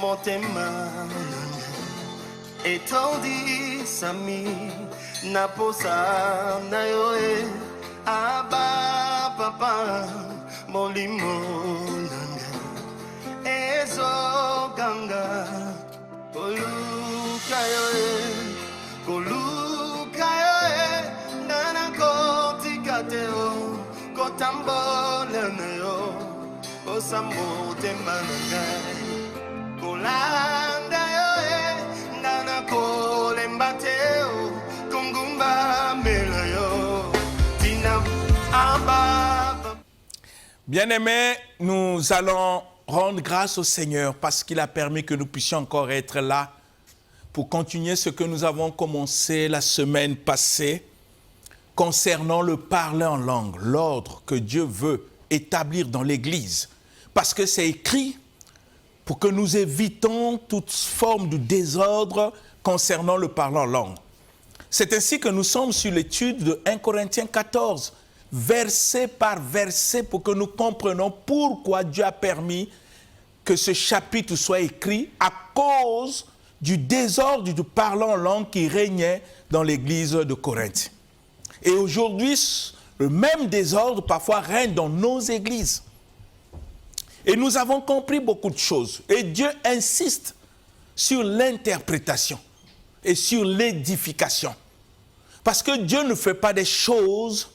motema etondi sami naposa na yo aba papa molimo nanga ezo ganga koluka yo nana kotikateo kotambola na yo osamotema nanga kolanda yo nana kolembateo kungumba mela yo tina aba. Bien-aimés, nous allons rendre grâce au Seigneur parce qu'il a permis que nous puissions encore être là pour continuer ce que nous avons commencé la semaine passée concernant le parler en langue, l'ordre que Dieu veut établir dans l'Église. Parce que c'est écrit pour que nous évitons toute forme de désordre concernant le parler en langue. C'est ainsi que nous sommes sur l'étude de 1 Corinthiens 14, verset par verset, pour que nous comprenions pourquoi Dieu a permis que ce chapitre soit écrit à cause du désordre du parler en langue qui régnait dans l'église de Corinthe. Et aujourd'hui, le même désordre parfois règne dans nos églises. Et nous avons compris beaucoup de choses. Et Dieu insiste sur l'interprétation et sur l'édification. Parce que Dieu ne fait pas des choses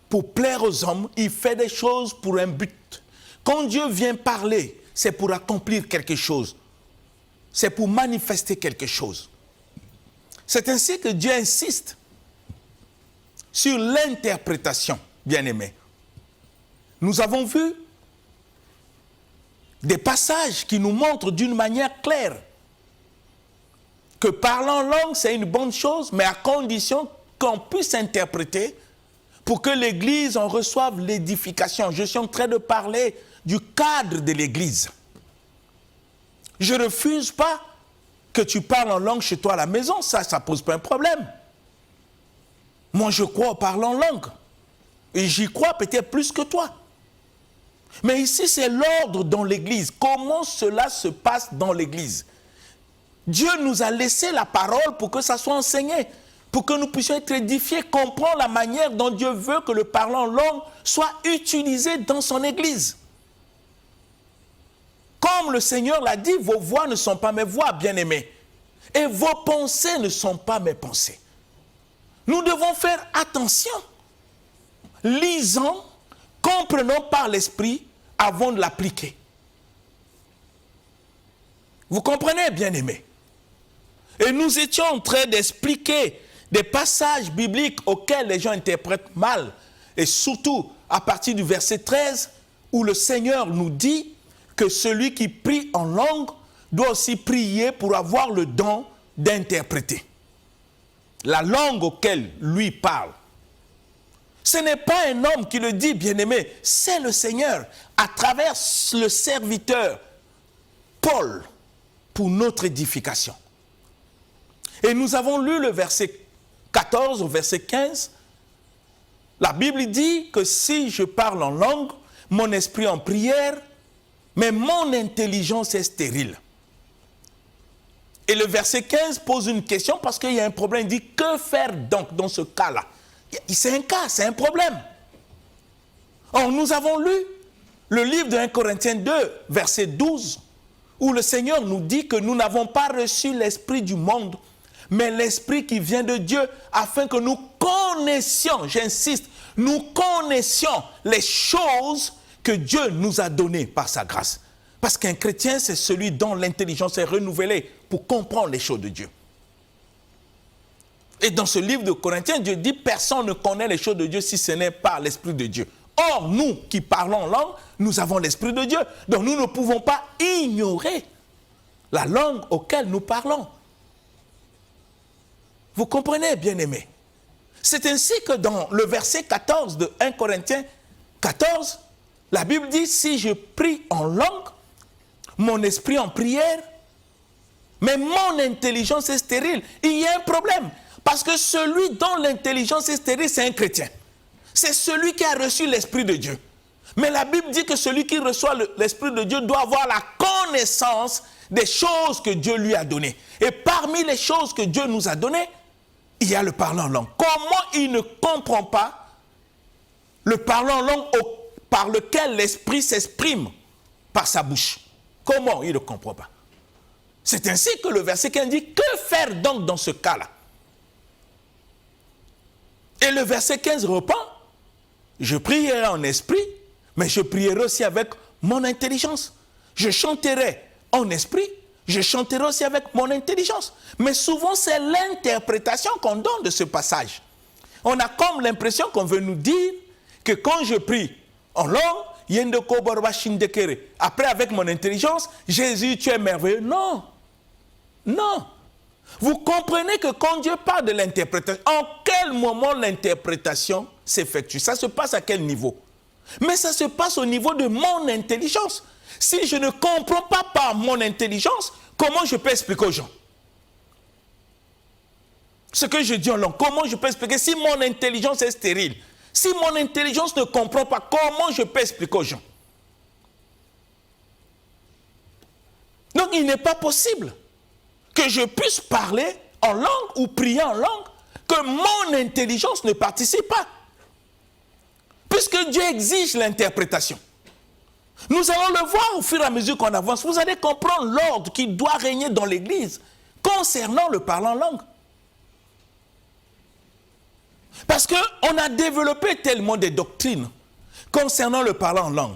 pour plaire aux hommes, il fait des choses pour un but. Quand Dieu vient parler, c'est pour accomplir quelque chose. C'est pour manifester quelque chose. C'est ainsi que Dieu insiste sur l'interprétation, bien-aimés. Nous avons vu des passages qui nous montrent d'une manière claire que parler en langue, c'est une bonne chose, mais à condition qu'on puisse interpréter pour que l'Église en reçoive l'édification. Je suis en train de parler du cadre de l'Église. Je ne refuse pas que tu parles en langue chez toi à la maison, ça ne pose pas un problème. Moi, je crois au parler en langue. Et j'y crois peut-être plus que toi. Mais ici, c'est l'ordre dans l'Église. Comment cela se passe dans l'Église? Dieu nous a laissé la parole pour que ça soit enseigné, pour que nous puissions être édifiés, comprendre la manière dont Dieu veut que le parler en langue soit utilisé dans son Église. Comme le Seigneur l'a dit, vos voix ne sont pas mes voix, bien-aimés. Et vos pensées ne sont pas mes pensées. Nous devons faire attention. Lisons, comprenons par l'Esprit avant de l'appliquer. Vous comprenez, bien-aimés? Et nous étions en train d'expliquer des passages bibliques auxquels les gens interprètent mal. Et surtout, à partir du verset 13, où le Seigneur nous dit que celui qui prie en langue doit aussi prier pour avoir le don d'interpréter la langue auquel lui parle. Ce n'est pas un homme qui le dit, bien-aimé, c'est le Seigneur, à travers le serviteur Paul, pour notre édification. Et nous avons lu le verset 14 au verset 15. La Bible dit que si je parle en langue, mon esprit en prière, mais mon intelligence est stérile. Et le verset 15 pose une question parce qu'il y a un problème. Il dit, que faire donc dans ce cas-là? C'est un cas, c'est un problème. Or, nous avons lu le livre de 1 Corinthiens 2, verset 12, où le Seigneur nous dit que nous n'avons pas reçu l'esprit du monde, mais l'esprit qui vient de Dieu, afin que nous connaissions, j'insiste, nous connaissions les choses que Dieu nous a données par sa grâce. Parce qu'un chrétien, c'est celui dont l'intelligence est renouvelée pour comprendre les choses de Dieu. Et dans ce livre de Corinthiens, Dieu dit, personne ne connaît les choses de Dieu si ce n'est pas l'Esprit de Dieu. Or, nous qui parlons en langue, nous avons l'Esprit de Dieu. Donc nous ne pouvons pas ignorer la langue auquel nous parlons. Vous comprenez, bien-aimés? C'est ainsi que dans le verset 14 de 1 Corinthiens 14, la Bible dit, si je prie en langue, mon esprit en prière, mais mon intelligence est stérile. Il y a un problème. Parce que celui dont l'intelligence est stérile, c'est un chrétien. C'est celui qui a reçu l'Esprit de Dieu. Mais la Bible dit que celui qui reçoit l'Esprit de Dieu doit avoir la connaissance des choses que Dieu lui a données. Et parmi les choses que Dieu nous a données, il y a le parler en langue. Comment il ne comprend pas le parler en langue par lequel l'Esprit s'exprime par sa bouche? Comment il ne comprend pas? C'est ainsi que le verset 15 dit, que faire donc dans ce cas-là? Et le verset 15 reprend, je prierai en esprit, mais je prierai aussi avec mon intelligence. Je chanterai en esprit, je chanterai aussi avec mon intelligence. Mais souvent, c'est l'interprétation qu'on donne de ce passage. On a comme l'impression qu'on veut nous dire que quand je prie en langue, après, avec mon intelligence, Jésus, tu es merveilleux. Non. Non. Vous comprenez que quand Dieu parle de l'interprétation, en quel moment l'interprétation s'effectue? Ça se passe à quel niveau? Mais ça se passe au niveau de mon intelligence. Si je ne comprends pas par mon intelligence, comment je peux expliquer aux gens ce que je dis en langue? Comment je peux expliquer si mon intelligence est stérile? Si mon intelligence ne comprend pas, comment je peux expliquer aux gens? Donc il n'est pas possible que je puisse parler en langue ou prier en langue, que mon intelligence ne participe pas. Puisque Dieu exige l'interprétation. Nous allons le voir au fur et à mesure qu'on avance. Vous allez comprendre l'ordre qui doit régner dans l'Église concernant le parler en langue. Parce qu'on a développé tellement de doctrines concernant le parler en langue.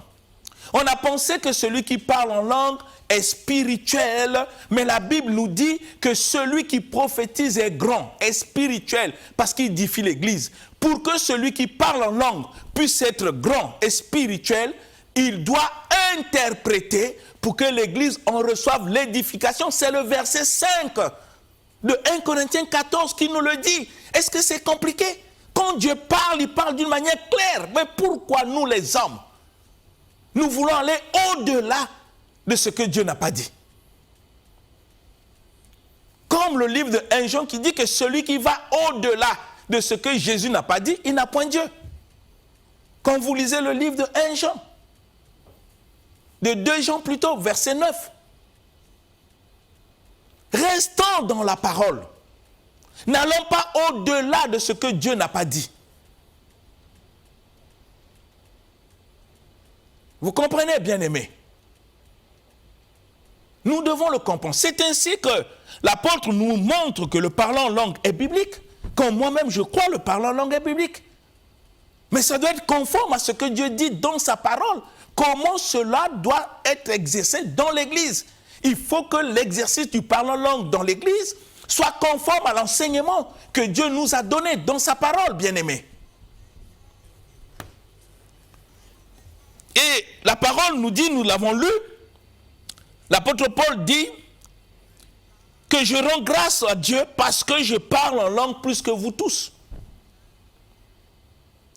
On a pensé que celui qui parle en langue est spirituel, mais la Bible nous dit que celui qui prophétise est grand, est spirituel, parce qu'il édifie l'Église. Pour que celui qui parle en langue puisse être grand et spirituel, il doit interpréter pour que l'Église en reçoive l'édification. C'est le verset 5 de 1 Corinthiens 14 qui nous le dit. Est-ce que c'est compliqué? Quand Dieu parle, il parle d'une manière claire. Mais pourquoi nous les hommes, nous voulons aller au-delà de ce que Dieu n'a pas dit? Comme le livre de 1 Jean qui dit que celui qui va au-delà de ce que Jésus n'a pas dit, il n'a point Dieu. Quand vous lisez le livre de 1 Jean, de 2 Jean plutôt, verset 9. Restons dans la parole. N'allons pas au-delà de ce que Dieu n'a pas dit. Vous comprenez, bien-aimés? Nous devons le comprendre. C'est ainsi que l'apôtre nous montre que le parler en langue est biblique. Comme moi-même, je crois, le parler en langue est biblique. Mais ça doit être conforme à ce que Dieu dit dans sa parole. Comment cela doit être exercé dans l'Église? Il faut que l'exercice du parler en langue dans l'Église soit conforme à l'enseignement que Dieu nous a donné dans sa parole, bien-aimés. Et la parole nous dit, nous l'avons lu, l'apôtre Paul dit que je rends grâce à Dieu parce que je parle en langue plus que vous tous.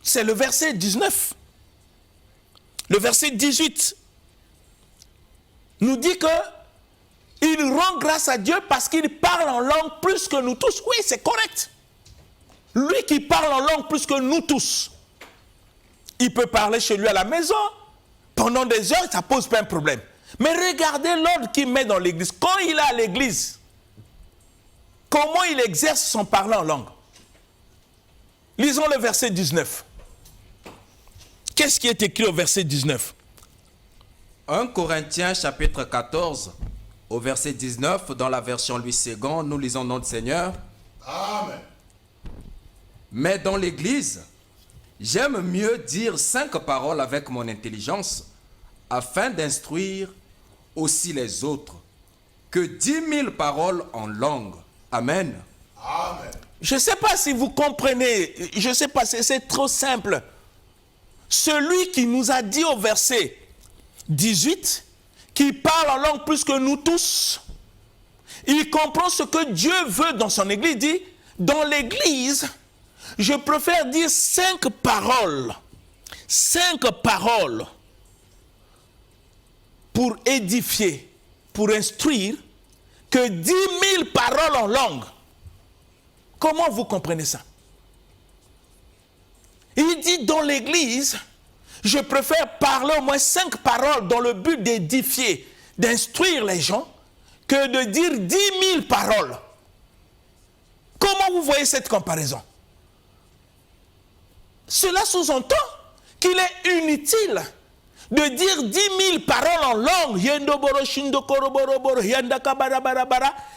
C'est le verset 19. Le verset 18 nous dit que il rend grâce à Dieu parce qu'il parle en langue plus que nous tous. Oui, c'est correct. Lui qui parle en langue plus que nous tous, il peut parler chez lui à la maison pendant des heures, ça ne pose pas un problème. Mais regardez l'ordre qu'il met dans l'église. Quand il est à l'église, comment il exerce son parler en langue? Lisons le verset 19. Qu'est-ce qui est écrit au verset 19? 1 Corinthiens chapitre 14, au verset 19, dans la version Louis II, nous lisons notre Seigneur. Amen. Mais dans l'Église, j'aime mieux dire 5 paroles avec mon intelligence, afin d'instruire aussi les autres, que 10 000 paroles en langue. Amen. Amen. Je ne sais pas si vous comprenez, je ne sais pas, c'est trop simple. Celui qui nous a dit au verset 18, qui parle en langue plus que nous tous, il comprend ce que Dieu veut dans son église. Il dit, dans l'église, je préfère dire 5 paroles pour édifier, pour instruire, que 10 000 paroles en langue. Comment vous comprenez ça? Il dit, dans l'église, je préfère parler au moins 5 paroles dans le but d'édifier, d'instruire les gens, que de dire 10 000 paroles. Comment vous voyez cette comparaison? Cela sous-entend qu'il est inutile de dire 10 000 paroles en langue,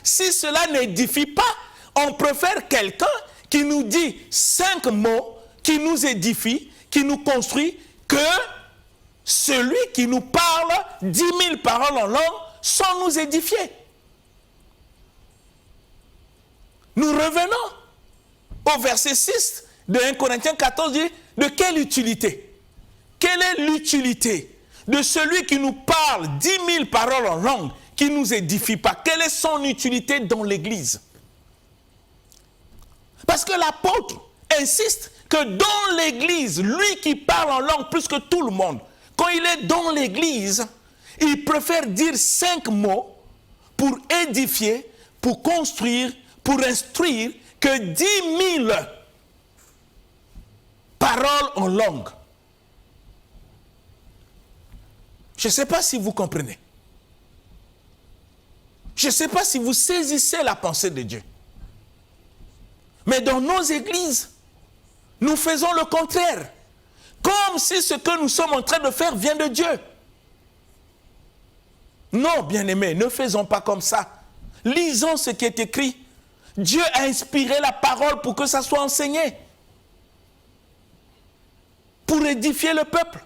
si cela n'édifie pas. On préfère quelqu'un qui nous dit 5 mots, qui nous édifie, qui nous construit, que celui qui nous parle 10 000 paroles en langue sans nous édifier. Nous revenons au verset 6 de 1 Corinthiens 14, dit, de quelle utilité? Quelle est l'utilité de celui qui nous parle 10 000 paroles en langue, qui ne nous édifie pas? Quelle est son utilité dans l'Église? Parce que l'apôtre insiste que dans l'Église, lui qui parle en langue plus que tout le monde, quand il est dans l'Église, il préfère dire 5 mots pour édifier, pour construire, pour instruire, que 10 000 paroles en langue. Je ne sais pas si vous comprenez. Je ne sais pas si vous saisissez la pensée de Dieu. Mais dans nos églises, nous faisons le contraire. Comme si ce que nous sommes en train de faire vient de Dieu. Non, bien-aimés, ne faisons pas comme ça. Lisons ce qui est écrit. Dieu a inspiré la parole pour que ça soit enseigné. Pour édifier le peuple.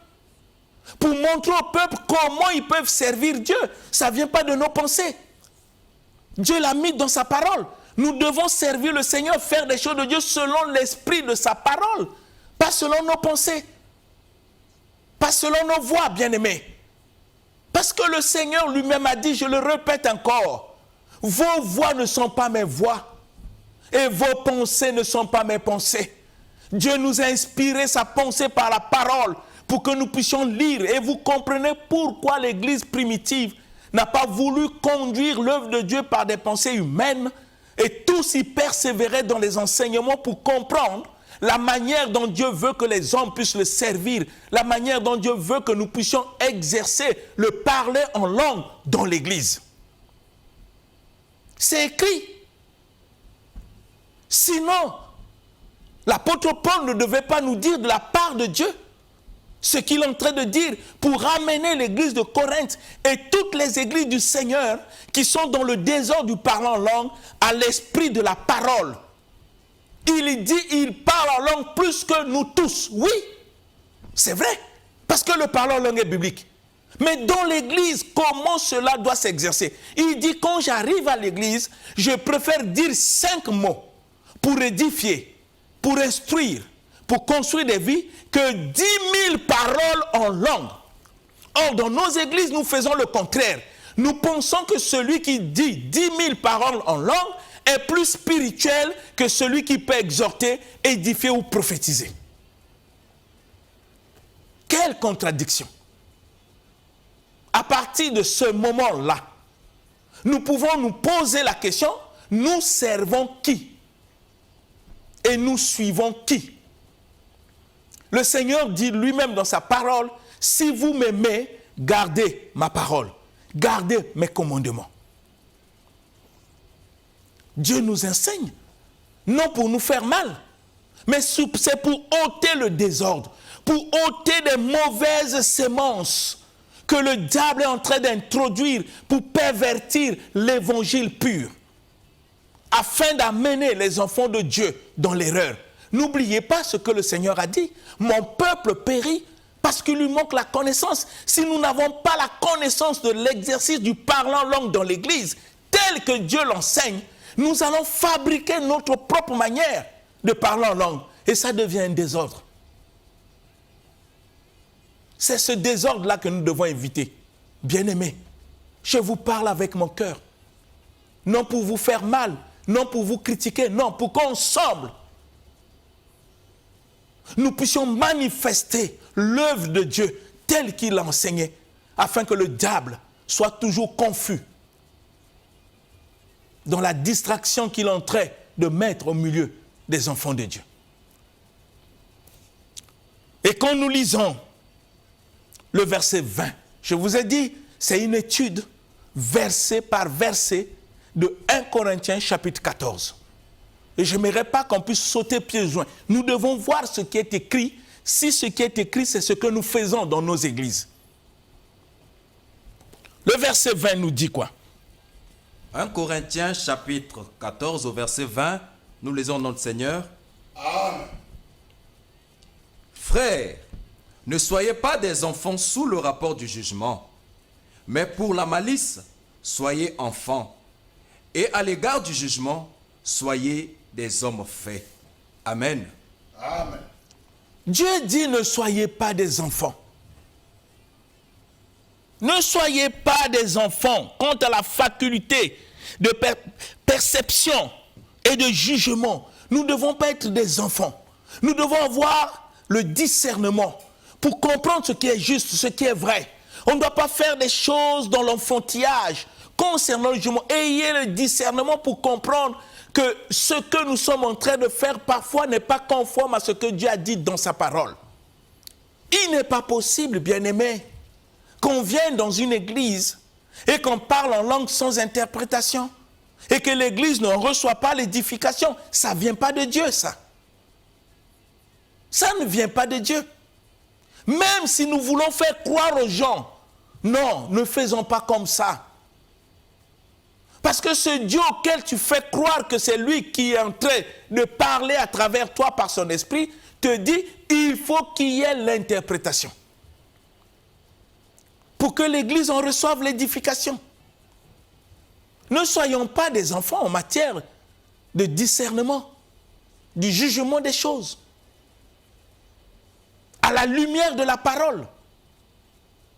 Pour montrer au peuple comment ils peuvent servir Dieu. Ça ne vient pas de nos pensées. Dieu l'a mis dans sa parole. Nous devons servir le Seigneur, faire des choses de Dieu selon l'esprit de sa parole. Pas selon nos pensées. Pas selon nos voix, bien-aimés. Parce que le Seigneur lui-même a dit, je le répète encore, vos voix ne sont pas mes voix. Et vos pensées ne sont pas mes pensées. Dieu nous a inspiré sa pensée par la parole pour que nous puissions lire. Et vous comprenez pourquoi l'Église primitive n'a pas voulu conduire l'œuvre de Dieu par des pensées humaines et tous y persévérer dans les enseignements pour comprendre la manière dont Dieu veut que les hommes puissent le servir, la manière dont Dieu veut que nous puissions exercer le parler en langue dans l'Église. C'est écrit. Sinon, l'apôtre Paul ne devait pas nous dire de la part de Dieu ce qu'il est en train de dire pour ramener l'église de Corinthe et toutes les églises du Seigneur qui sont dans le désordre du parler en langue à l'esprit de la parole. Il dit, il parle en langue plus que nous tous. Oui, c'est vrai, parce que le parler en langue est biblique. Mais dans l'église, comment cela doit s'exercer? Il dit, quand j'arrive à l'église, je préfère dire 5 mots pour édifier, pour instruire, pour construire des vies, que 10 000 paroles en langue. Or, dans nos églises, nous faisons le contraire. Nous pensons que celui qui dit 10 000 paroles en langue est plus spirituel que celui qui peut exhorter, édifier ou prophétiser. Quelle contradiction! À partir de ce moment-là, nous pouvons nous poser la question, nous servons qui? Et nous suivons qui? Le Seigneur dit lui-même dans sa parole, si vous m'aimez, gardez ma parole, gardez mes commandements. Dieu nous enseigne, non pour nous faire mal, mais c'est pour ôter le désordre, pour ôter des mauvaises sémences que le diable est en train d'introduire pour pervertir l'évangile pur, afin d'amener les enfants de Dieu dans l'erreur. N'oubliez pas ce que le Seigneur a dit. Mon peuple périt parce qu'il lui manque la connaissance. Si nous n'avons pas la connaissance de l'exercice du parler en langue dans l'église, tel que Dieu l'enseigne, nous allons fabriquer notre propre manière de parler en langue. Et ça devient un désordre. C'est ce désordre-là que nous devons éviter. Bien-aimés, je vous parle avec mon cœur. Non pour vous faire mal, non pour vous critiquer, non, pour qu'ensemble, nous puissions manifester l'œuvre de Dieu telle qu'il l'a enseignée, afin que le diable soit toujours confus dans la distraction qu'il est en train de mettre au milieu des enfants de Dieu. Et quand nous lisons le verset 20. Je vous ai dit, c'est une étude verset par verset de 1 Corinthiens chapitre 14. Et je n'aimerais pas qu'on puisse sauter pieds joints. Nous devons voir ce qui est écrit, si ce qui est écrit, c'est ce que nous faisons dans nos églises. Le verset 20 nous dit quoi? 1 Corinthiens chapitre 14 au verset 20, nous lisons notre Seigneur. Amen. Frères, ne soyez pas des enfants sous le rapport du jugement, mais pour la malice, soyez enfants. Et à l'égard du jugement, soyez des hommes faits. Amen. Amen. Dieu dit ne soyez pas des enfants. Ne soyez pas des enfants quant à la faculté de perception et de jugement. Nous ne devons pas être des enfants. Nous devons avoir le discernement pour comprendre ce qui est juste, ce qui est vrai. On ne doit pas faire des choses dans l'enfantillage concernant le jugement. Ayez le discernement pour comprendre que ce que nous sommes en train de faire parfois n'est pas conforme à ce que Dieu a dit dans sa parole. Il n'est pas possible, bien-aimés, qu'on vienne dans une église et qu'on parle en langue sans interprétation et que l'église ne reçoit pas l'édification. Ça ne vient pas de Dieu, ça. Ça ne vient pas de Dieu. Même si nous voulons faire croire aux gens, non, ne faisons pas comme ça. Parce que ce Dieu auquel tu fais croire que c'est lui qui est en train de parler à travers toi par son esprit, te dit, il faut qu'il y ait l'interprétation. Pour que l'église en reçoive l'édification. Ne soyons pas des enfants en matière de discernement, du jugement des choses. À la lumière de la parole.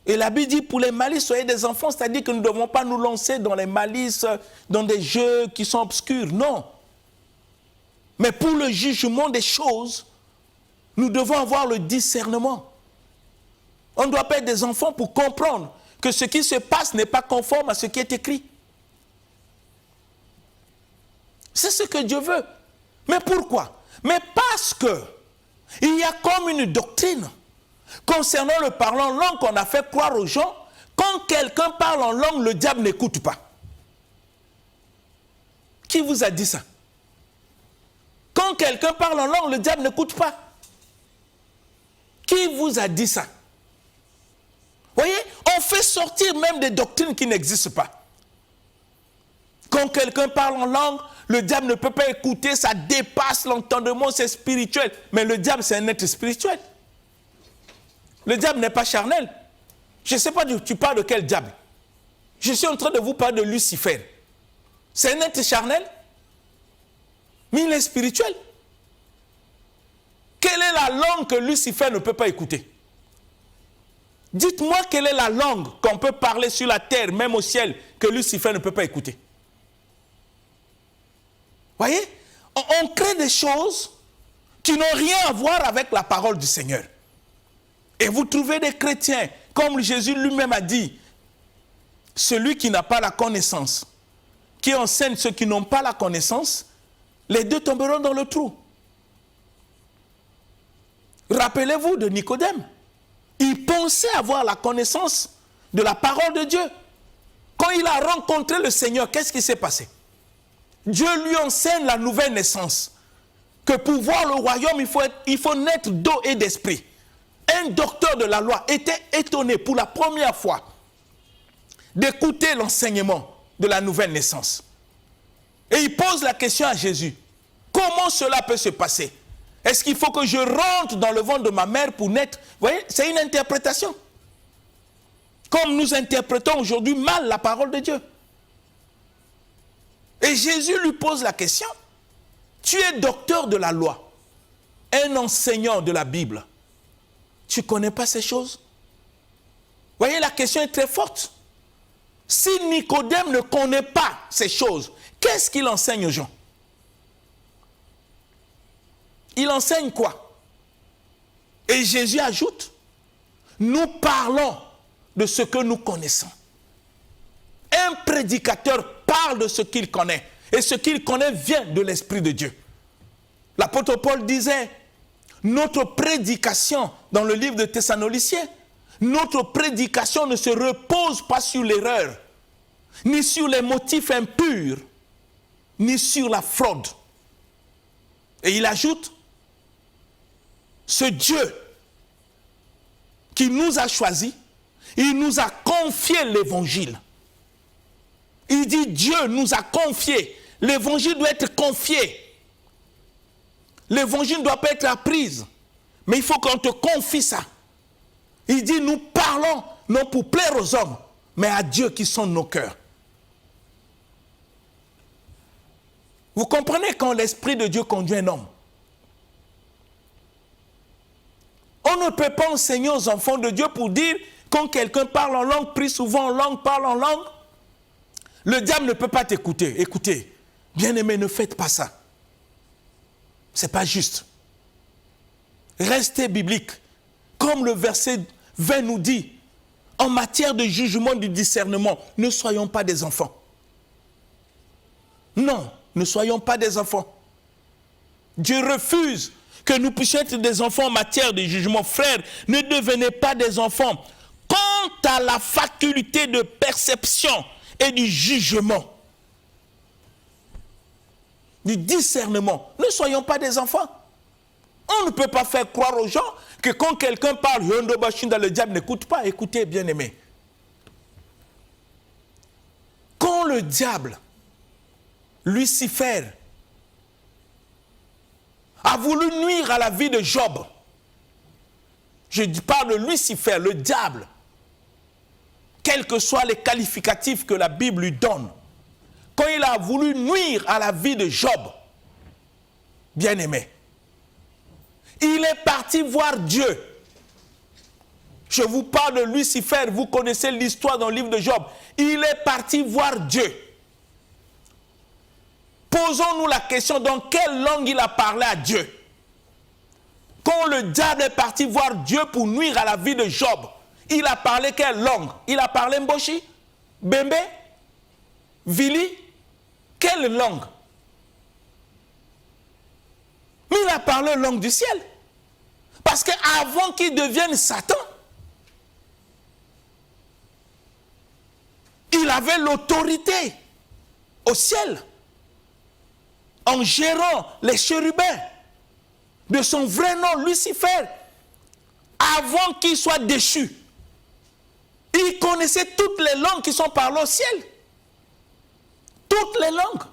Et la Bible dit, pour les malices, soyez des enfants, c'est-à-dire que nous ne devons pas nous lancer dans les malices, dans des jeux qui sont obscurs, non. Mais pour le jugement des choses, nous devons avoir le discernement. On ne doit pas être des enfants pour comprendre que ce qui se passe n'est pas conforme à ce qui est écrit. C'est ce que Dieu veut. Mais pourquoi? Mais parce que il y a comme une doctrine concernant le parlant en langue qu'on a fait croire aux gens. Quand quelqu'un parle en langue, le diable n'écoute pas. Qui vous a dit ça? Quand quelqu'un parle en langue, le diable n'écoute pas. Qui vous a dit ça? Voyez, on fait sortir même des doctrines qui n'existent pas. Quand quelqu'un parle en langue, le diable ne peut pas écouter, ça dépasse l'entendement, c'est spirituel. Mais le diable, c'est un être spirituel. Le diable n'est pas charnel. Je ne sais pas, tu parles de quel diable? Je suis en train de vous parler de Lucifer. C'est un être charnel, mais il est spirituel. Quelle est la langue que Lucifer ne peut pas écouter? Dites-moi quelle est la langue qu'on peut parler sur la terre, même au ciel, que Lucifer ne peut pas écouter. Voyez, on crée des choses qui n'ont rien à voir avec la parole du Seigneur. Et vous trouvez des chrétiens, comme Jésus lui-même a dit, celui qui n'a pas la connaissance, qui enseigne ceux qui n'ont pas la connaissance, les deux tomberont dans le trou. Rappelez-vous de Nicodème. Il pensait avoir la connaissance de la parole de Dieu. Quand il a rencontré le Seigneur, qu'est-ce qui s'est passé? Dieu lui enseigne la nouvelle naissance. Que pour voir le royaume, il faut naître d'eau et d'esprit. Un docteur de la loi était étonné pour la première fois d'écouter l'enseignement de la nouvelle naissance. Et il pose la question à Jésus. Comment cela peut se passer? Est-ce qu'il faut que je rentre dans le ventre de ma mère pour naître? Vous voyez, c'est une interprétation. Comme nous interprétons aujourd'hui mal la parole de Dieu. Et Jésus lui pose la question. Tu es docteur de la loi, un enseignant de la Bible. Tu ne connais pas ces choses? Vous voyez, la question est très forte. Si Nicodème ne connaît pas ces choses, qu'est-ce qu'il enseigne aux gens? Il enseigne quoi? Et Jésus ajoute, nous parlons de ce que nous connaissons. Un prédicateur parle de ce qu'il connaît. Et ce qu'il connaît vient de l'Esprit de Dieu. L'apôtre Paul disait, notre prédication dans le livre de Thessaloniciens notre prédication ne se repose pas sur l'erreur, ni sur les motifs impurs, ni sur la fraude. Et il ajoute, ce Dieu qui nous a choisis, il nous a confié l'évangile. Il dit Dieu nous a confié. L'évangile doit être confié. L'évangile ne doit pas être apprise. Mais il faut qu'on te confie ça. Il dit nous parlons non pour plaire aux hommes, mais à Dieu qui sonde nos cœurs. Vous comprenez quand l'Esprit de Dieu conduit un homme? On ne peut pas enseigner aux enfants de Dieu pour dire quand quelqu'un parle en langue, prie souvent en langue, parle en langue, le diable ne peut pas t'écouter. Écoutez, bien-aimés, ne faites pas ça. Ce n'est pas juste. Restez biblique. Comme le verset 20 nous dit, en matière de jugement du discernement, ne soyons pas des enfants. Non, ne soyons pas des enfants. Dieu refuse que nous puissions être des enfants en matière de jugement. Frères, ne devenez pas des enfants. Quant à la faculté de perception et du jugement, du discernement, ne soyons pas des enfants. On ne peut pas faire croire aux gens que quand quelqu'un parle, le diable n'écoute pas. Écoutez, bien-aimés. Quand le diable, Lucifer, a voulu nuire à la vie de Job, je parle de Lucifer, le diable, quels que soient les qualificatifs que la Bible lui donne, quand il a voulu nuire à la vie de Job, bien-aimé, il est parti voir Dieu. Je vous parle de Lucifer, vous connaissez l'histoire dans le livre de Job. Il est parti voir Dieu. Posons-nous la question, dans quelle langue il a parlé à Dieu? Quand le diable est parti voir Dieu pour nuire à la vie de Job, il a parlé quelle langue? Il a parlé Mboshi, Bembe, Vili, quelle langue? Mais il a parlé langue du ciel. Parce qu'avant qu'il devienne Satan, il avait l'autorité au ciel en gérant les chérubins de son vrai nom, Lucifer, avant qu'il soit déchu. Il connaissait toutes les langues qui sont parlées au ciel. Toutes les langues.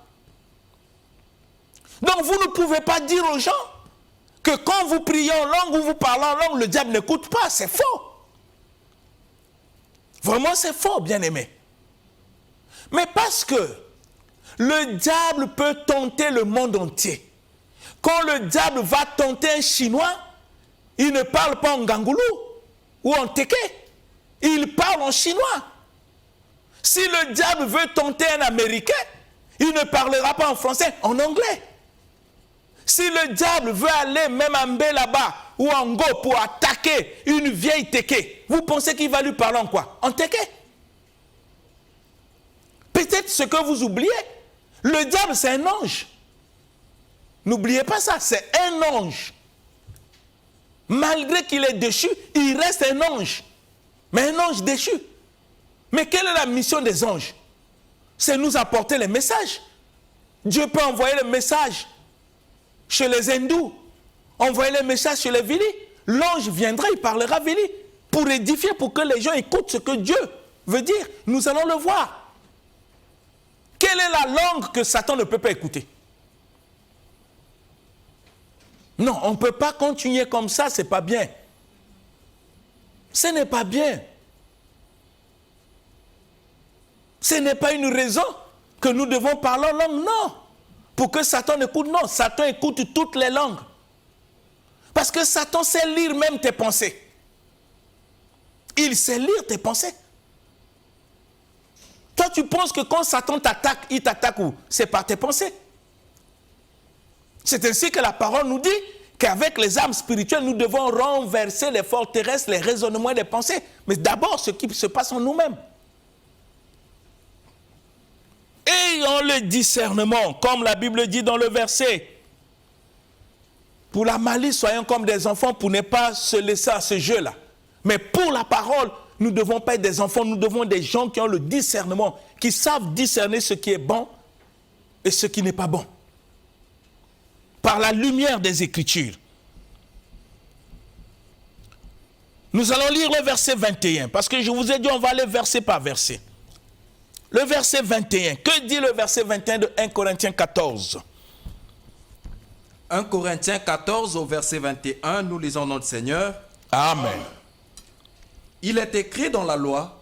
Donc vous ne pouvez pas dire aux gens que quand vous priez en langue ou vous parlez en langue, le diable n'écoute pas. C'est faux. Vraiment, c'est faux, bien-aimé. Mais parce que le diable peut tenter le monde entier. Quand le diable va tenter un Chinois, il ne parle pas en gangoulou ou en teke. Il parle en chinois. Si le diable veut tenter un Américain, il ne parlera pas en français, en anglais. Si le diable veut aller même en Mbé là-bas ou en Go pour attaquer une vieille teke, vous pensez qu'il va lui parler en quoi? En teke. Peut-être ce que vous oubliez, le diable c'est un ange. N'oubliez pas ça, c'est un ange. Malgré qu'il est déchu, il reste un ange. Mais un ange déchu. Mais quelle est la mission des anges? C'est nous apporter les messages. Dieu peut envoyer le message chez les hindous, envoyer les messages chez les Vili. L'ange viendra, il parlera Vili pour édifier, pour que les gens écoutent ce que Dieu veut dire. Nous allons le voir. Quelle est la langue que Satan ne peut pas écouter? Non, on ne peut pas continuer comme ça, ce n'est pas bien. Ce n'est pas bien. Ce n'est pas une raison que nous devons parler en langue, non. Pour que Satan écoute, non. Satan écoute toutes les langues. Parce que Satan sait lire même tes pensées. Il sait lire tes pensées. Toi, tu penses que quand Satan t'attaque, il t'attaque où? C'est par tes pensées. C'est ainsi que la parole nous dit qu'avec les armes spirituelles, nous devons renverser les forteresses, les raisonnements et les pensées. Mais d'abord, ce qui se passe en nous-mêmes. Ayant le discernement, comme la Bible dit dans le verset, pour la malice, soyons comme des enfants pour ne pas se laisser à ce jeu-là. Mais pour la parole, nous ne devons pas être des enfants, nous devons être des gens qui ont le discernement, qui savent discerner ce qui est bon et ce qui n'est pas bon. Par la lumière des Écritures. Nous allons lire le verset 21, parce que je vous ai dit, on va aller verset par verset. Le verset 21, que dit le verset 21 de 1 Corinthiens 14? 1 Corinthiens 14 au verset 21, nous lisons notre Seigneur. Amen. Il est écrit dans la loi,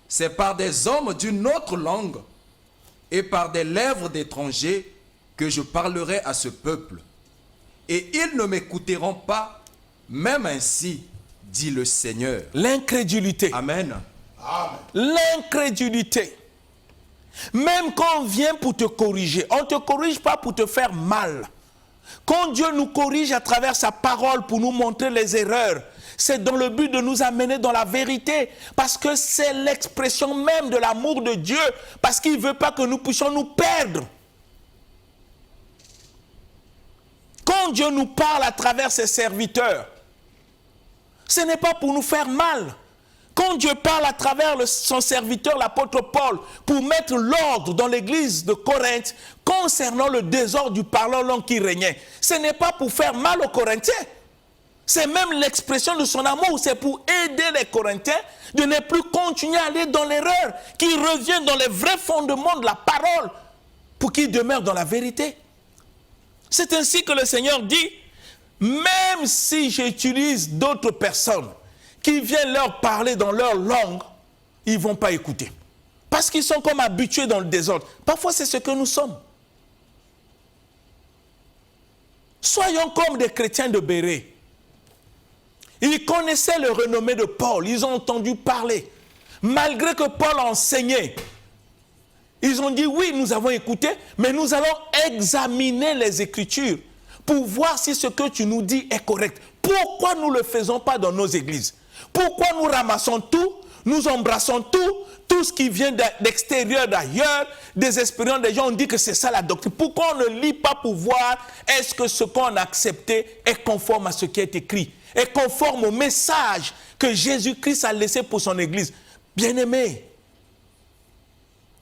c'est par des hommes d'une autre langue et par des lèvres d'étrangers que je parlerai à ce peuple. Et ils ne m'écouteront pas, même ainsi, dit le Seigneur. L'incrédulité. Amen. Amen. L'incrédulité. Même quand on vient pour te corriger, on ne te corrige pas pour te faire mal. Quand Dieu nous corrige à travers sa parole pour nous montrer les erreurs, c'est dans le but de nous amener dans la vérité. Parce que c'est l'expression même de l'amour de Dieu. Parce qu'il ne veut pas que nous puissions nous perdre. Quand Dieu nous parle à travers ses serviteurs, ce n'est pas pour nous faire mal. Quand Dieu parle à travers son serviteur, l'apôtre Paul, pour mettre l'ordre dans l'église de Corinthe concernant le désordre du parlant langue qui régnait, ce n'est pas pour faire mal aux Corinthiens. C'est même l'expression de son amour. C'est pour aider les Corinthiens de ne plus continuer à aller dans l'erreur, qu'ils reviennent dans les vrais fondements de la parole pour qu'ils demeurent dans la vérité. C'est ainsi que le Seigneur dit, même si j'utilise d'autres personnes qui viennent leur parler dans leur langue, ils ne vont pas écouter. Parce qu'ils sont comme habitués dans le désordre. Parfois, c'est ce que nous sommes. Soyons comme des chrétiens de Béret. Ils connaissaient le renommée de Paul. Ils ont entendu parler. Malgré que Paul enseignait, ils ont dit, oui, nous avons écouté, mais nous allons examiner les Écritures pour voir si ce que tu nous dis est correct. Pourquoi nous ne le faisons pas dans nos églises? Pourquoi nous ramassons tout, nous embrassons tout ce qui vient d'extérieur, d'ailleurs, des expériences des gens, on dit que c'est ça la doctrine. Pourquoi on ne lit pas pour voir est-ce que ce qu'on a accepté est conforme à ce qui est écrit, est conforme au message que Jésus-Christ a laissé pour son Église? Bien-aimés,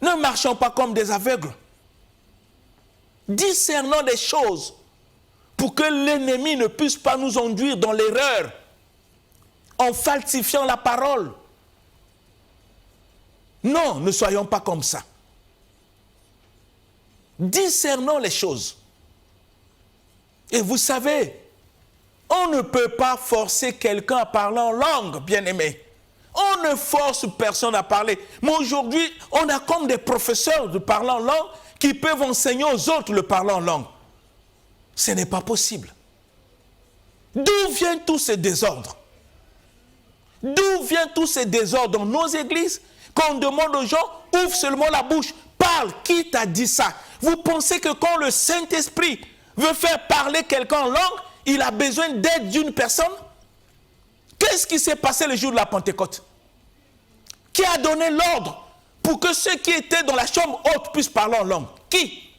ne marchons pas comme des aveugles. Discernons des choses pour que l'ennemi ne puisse pas nous conduire dans l'erreur en falsifiant la parole. Non, ne soyons pas comme ça. Discernons les choses. Et vous savez, on ne peut pas forcer quelqu'un à parler en langue, bien-aimé. On ne force personne à parler. Mais aujourd'hui, on a comme des professeurs de parler en langue qui peuvent enseigner aux autres le parler en langue. Ce n'est pas possible. D'où viennent tous ces désordres? D'où viennent tous ces désordres dans nos églises? Quand on demande aux gens, ouvre seulement la bouche, parle. Qui t'a dit ça? Vous pensez que quand le Saint-Esprit veut faire parler quelqu'un en langue, il a besoin d'aide d'une personne? Qu'est-ce qui s'est passé le jour de la Pentecôte? Qui a donné l'ordre pour que ceux qui étaient dans la chambre haute puissent parler en langue? Qui?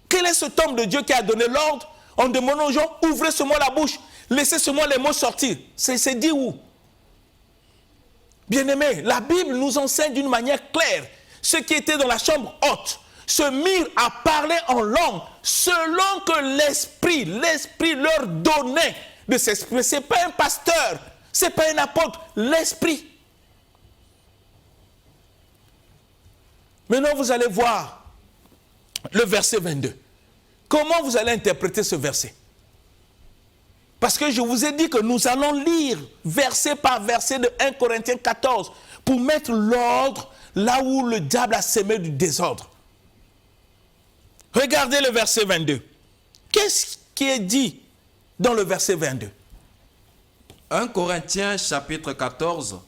Quel est cet homme de Dieu qui a donné l'ordre en demandant aux gens, ouvrez seulement la bouche, laissez seulement les mots sortir? C'est dit où? Bien-aimés, la Bible nous enseigne d'une manière claire. Ceux qui étaient dans la chambre haute se mirent à parler en langue selon que l'Esprit leur donnait de s'exprimer. Ce n'est pas un pasteur, ce n'est pas un apôtre, l'Esprit. Maintenant, vous allez voir le verset 22. Comment vous allez interpréter ce verset? Parce que je vous ai dit que nous allons lire verset par verset de 1 Corinthiens 14 pour mettre l'ordre là où le diable a semé du désordre. Regardez le verset 22. Qu'est-ce qui est dit dans le verset 22? 1 Corinthiens chapitre 14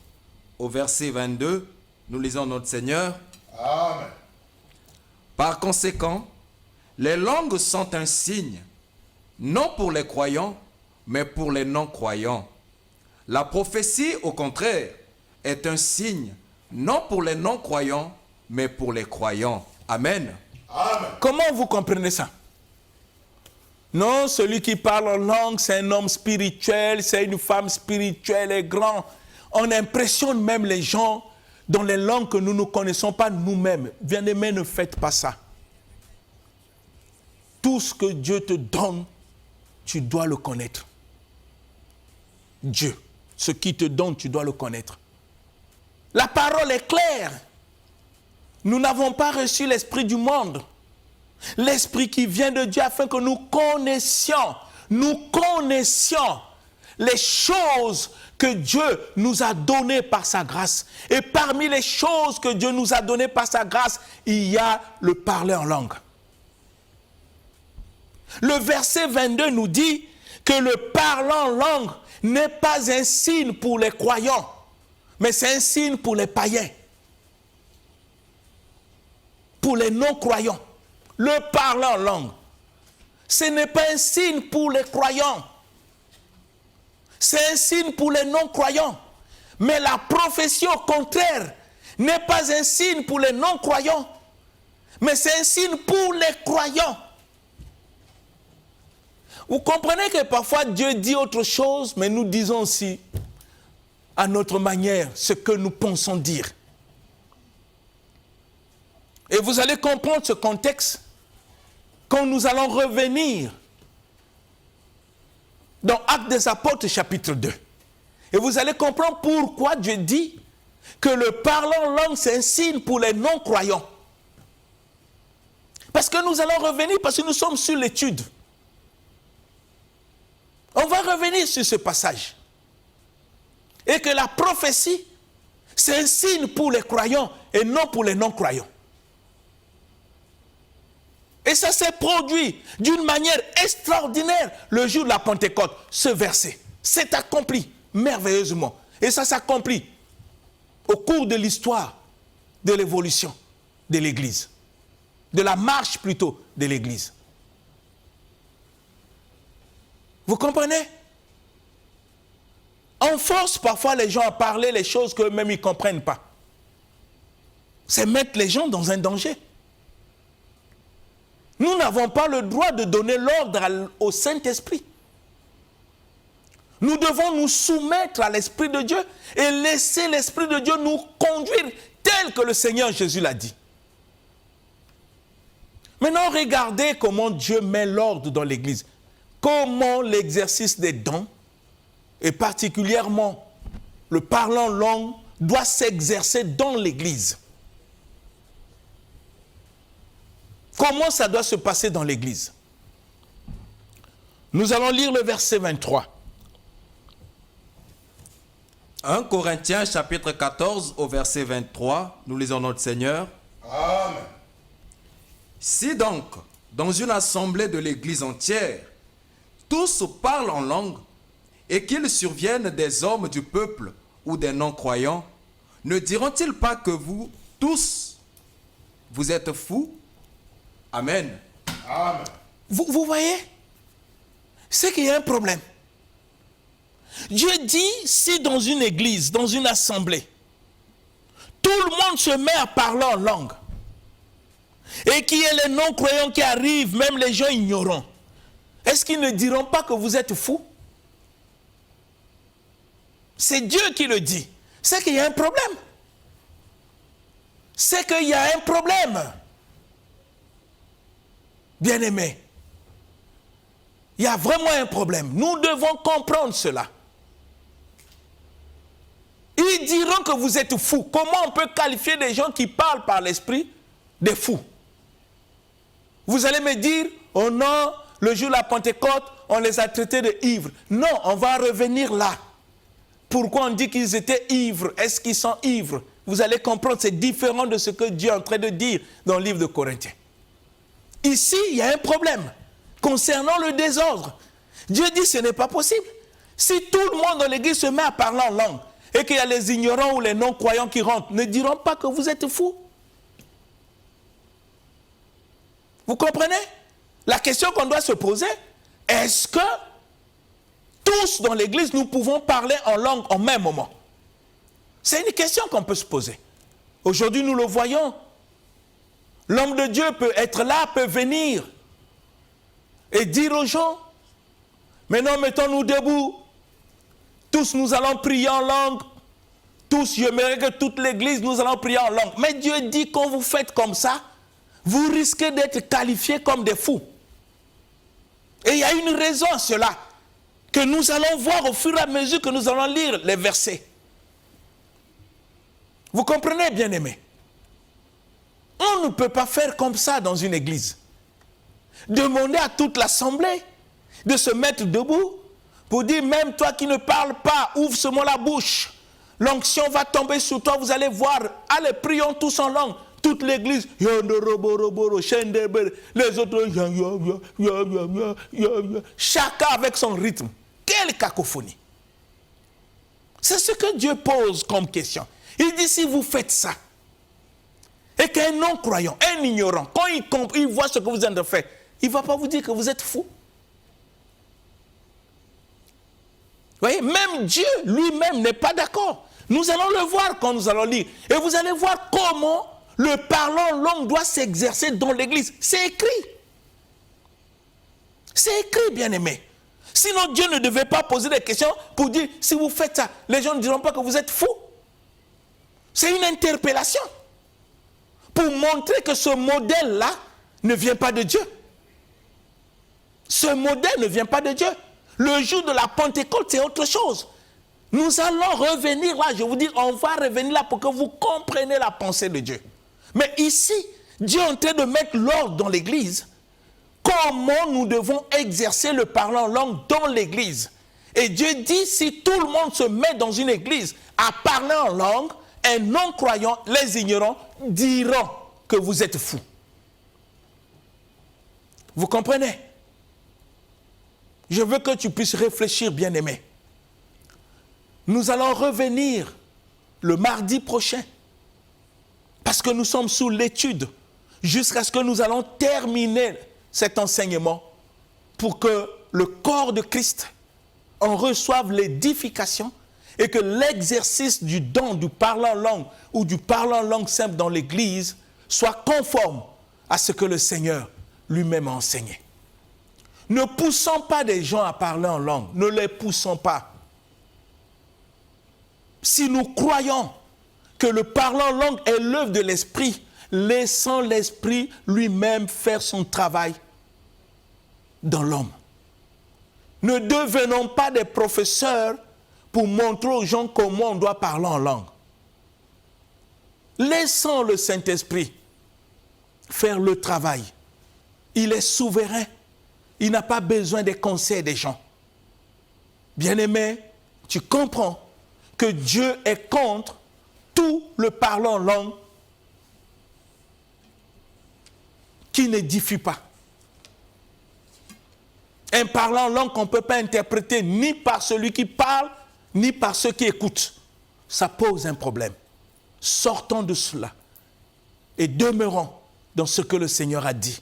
au verset 22, nous lisons notre Seigneur. Amen. Par conséquent, les langues sont un signe, non pour les croyants, mais pour les non-croyants. La prophétie, au contraire, est un signe, non pour les non-croyants, mais pour les croyants. Amen. Amen. Comment vous comprenez ça? Non, celui qui parle en langue, c'est un homme spirituel, c'est une femme spirituelle et grand. On impressionne même les gens dans les langues que nous ne connaissons pas nous-mêmes. Bien-aimés, ne faites pas ça. Tout ce que Dieu te donne, tu dois le connaître. Dieu, ce qui te donne, tu dois le connaître. La parole est claire. Nous n'avons pas reçu l'esprit du monde. L'esprit qui vient de Dieu afin que nous connaissions les choses que Dieu nous a données par sa grâce. Et parmi les choses que Dieu nous a données par sa grâce, il y a le parler en langue. Le verset 22 nous dit que le parler en langue n'est pas un signe pour les croyants, mais c'est un signe pour les païens, pour les non-croyants. Le parler en langue, ce n'est pas un signe pour les croyants, c'est un signe pour les non-croyants. Mais la prophétie, au contraire, n'est pas un signe pour les non-croyants, mais c'est un signe pour les croyants. Vous comprenez que parfois Dieu dit autre chose, mais nous disons aussi à notre manière ce que nous pensons dire. Et vous allez comprendre ce contexte quand nous allons revenir dans Actes des Apôtres chapitre 2. Et vous allez comprendre pourquoi Dieu dit que le parler en langue, c'est un signe pour les non-croyants. Parce que nous allons revenir, parce que nous sommes sur l'étude. On va revenir sur ce passage. Et que la prophétie, c'est un signe pour les croyants et non pour les non-croyants. Et ça s'est produit d'une manière extraordinaire le jour de la Pentecôte. Ce verset s'est accompli merveilleusement. Et ça s'accomplit au cours de l'histoire de l'évolution de l'Église. De la marche plutôt de l'Église. Vous comprenez? On force parfois les gens à parler les choses qu'eux-mêmes ils ne comprennent pas. C'est mettre les gens dans un danger. Nous n'avons pas le droit de donner l'ordre au Saint-Esprit. Nous devons nous soumettre à l'Esprit de Dieu et laisser l'Esprit de Dieu nous conduire tel que le Seigneur Jésus l'a dit. Maintenant, regardez comment Dieu met l'ordre dans l'Église. Comment l'exercice des dons, et particulièrement le parlant langue, doit s'exercer dans l'Église. Comment ça doit se passer dans l'Église? Nous allons lire le verset 23. 1 Corinthiens chapitre 14 au verset 23, nous lisons notre Seigneur. Amen. Si donc, dans une assemblée de l'Église entière, tous parlent en langue, et qu'il survienne des hommes du peuple ou des non-croyants, ne diront-ils pas que vous, tous, vous êtes fous? Amen. Amen. Vous voyez? C'est qu'il y a un problème. Dieu dit, si dans une église, dans une assemblée, tout le monde se met à parler en langue, et qu'il y ait les non-croyants qui arrivent, même les gens ignorants, est-ce qu'ils ne diront pas que vous êtes fous? C'est Dieu qui le dit. C'est qu'il y a un problème. C'est qu'il y a un problème. Bien-aimés, il y a vraiment un problème. Nous devons comprendre cela. Ils diront que vous êtes fous. Comment on peut qualifier des gens qui parlent par l'esprit des fous? Vous allez me dire, oh non, le jour de la Pentecôte, on les a traités de ivres. Non, on va revenir là. Pourquoi on dit qu'ils étaient ivres? Est-ce qu'ils sont ivres? Vous allez comprendre, c'est différent de ce que Dieu est en train de dire dans le livre de Corinthiens. Ici, il y a un problème concernant le désordre. Dieu dit, ce n'est pas possible. Si tout le monde dans l'église se met à parler en langue, et qu'il y a les ignorants ou les non-croyants qui rentrent, ne diront pas que vous êtes fous. Vous comprenez? La question qu'on doit se poser, est-ce que tous dans l'église, nous pouvons parler en langue au même moment? C'est une question qu'on peut se poser. Aujourd'hui, nous le voyons. L'homme de Dieu peut être là, peut venir. et dire aux gens, maintenant mettons-nous debout, tous nous allons prier en langue, tous, j'aimerais que toute l'église, nous allons prier en langue. Mais Dieu dit, quand vous faites comme ça, vous risquez d'être qualifiés comme des fous. Et il y a une raison à cela, que nous allons voir au fur et à mesure que nous allons lire les versets. Vous comprenez, bien-aimés? On ne peut pas faire comme ça dans une église. Demander à toute l'assemblée de se mettre debout pour dire, même toi qui ne parles pas, ouvre seulement la bouche. L'onction va tomber sur toi, vous allez voir. Allez, prions tous en langue. Toute l'église, les autres, chacun avec son rythme. Quelle cacophonie! C'est ce que Dieu pose comme question. Il dit, si vous faites ça, et qu'un non-croyant, un ignorant, quand il voit ce que vous êtes de faire, il ne va pas vous dire que vous êtes fou. Vous voyez, même Dieu lui-même n'est pas d'accord. Nous allons le voir quand nous allons lire. Et vous allez voir comment le parlant langue doit s'exercer dans l'église. C'est écrit. C'est écrit, bien-aimé. Sinon, Dieu ne devait pas poser des questions pour dire, si vous faites ça, les gens ne diront pas que vous êtes fou. C'est une interpellation. Pour montrer que ce modèle-là ne vient pas de Dieu. Ce modèle ne vient pas de Dieu. Le jour de la Pentecôte, c'est autre chose. Nous allons revenir là, je vous dis, on va revenir là pour que vous compreniez la pensée de Dieu. Mais ici, Dieu est en train de mettre l'ordre dans l'église. Comment nous devons exercer le parlant langue dans l'église? Et Dieu dit, si tout le monde se met dans une église à parler en langue, un non-croyant, les ignorants, diront que vous êtes fous. Vous comprenez? Je veux que tu puisses réfléchir, bien-aimé. Nous allons revenir le mardi prochain, parce que nous sommes sous l'étude, jusqu'à ce que nous allons terminer cet enseignement, pour que le corps de Christ en reçoive l'édification, et que l'exercice du don du parlant langue, ou du parlant langue simple dans l'église, soit conforme à ce que le Seigneur lui-même a enseigné. Ne poussons pas des gens à parler en langue, ne les poussons pas. Si nous croyons que le parlant langue est l'œuvre de l'Esprit, laissons l'Esprit lui-même faire son travail dans l'homme. Ne devenons pas des professeurs pour montrer aux gens comment on doit parler en langue. Laissons le Saint-Esprit faire le travail. Il est souverain. Il n'a pas besoin des conseils des gens. Bien-aimé, tu comprends que Dieu est contre tout le parlant en langue qui n'édifie pas. Un parlant en langue qu'on ne peut pas interpréter ni par celui qui parle, ni par ceux qui écoutent. Ça pose un problème. Sortons de cela et demeurons dans ce que le Seigneur a dit.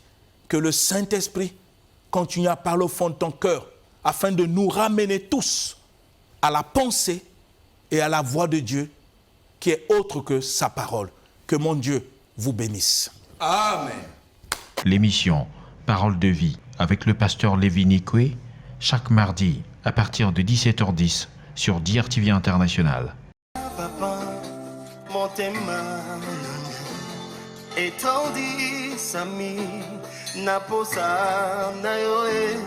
Que le Saint-Esprit continue à parler au fond de ton cœur afin de nous ramener tous à la pensée et à la voix de Dieu qui est autre que sa parole. Que mon Dieu vous bénisse. Amen. L'émission Parole de vie avec le pasteur Lévi Nikwe, chaque mardi à partir de 17h10 sur DRTV International. Papa, motema etandi sami naposa na yo